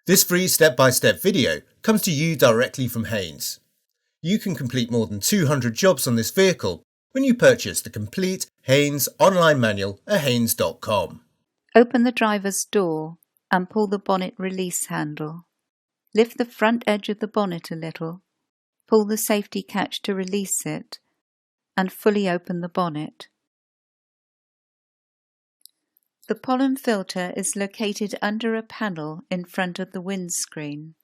This free step-by-step video comes to you directly from Haynes. You can complete more than 200 jobs on this vehicle when you purchase the complete Haynes online manual at haynes.com. Open the driver's door and pull the bonnet release handle. Lift the front edge of the bonnet a little, pull the safety catch to release it, and fully open the bonnet. The pollen filter is located under a panel in front of the windscreen.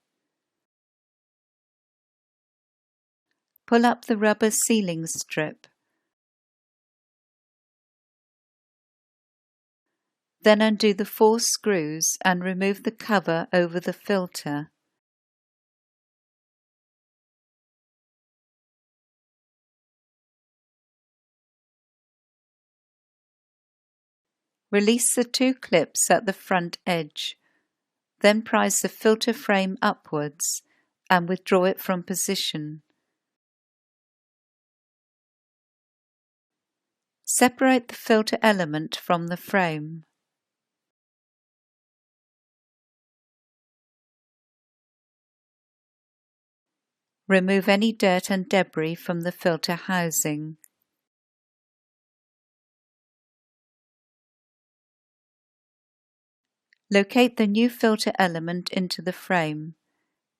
Pull up the rubber sealing strip. Then undo the 4 screws and remove the cover over the filter. Release the 2 clips at the front edge. Then prise the filter frame upwards and withdraw it from position. Separate the filter element from the frame. Remove any dirt and debris from the filter housing. Locate the new filter element into the frame,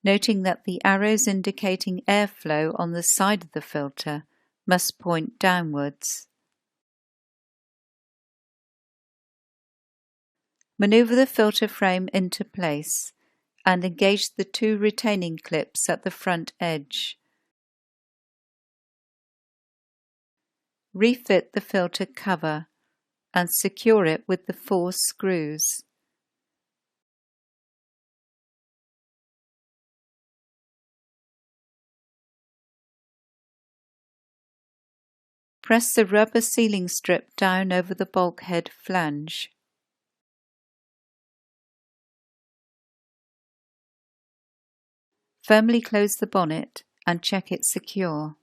noting that the arrows indicating airflow on the side of the filter must point downwards. Maneuver the filter frame into place and engage the 2 retaining clips at the front edge. Refit the filter cover and secure it with the 4 screws. Press the rubber sealing strip down over the bulkhead flange. Firmly close the bonnet and check it secure.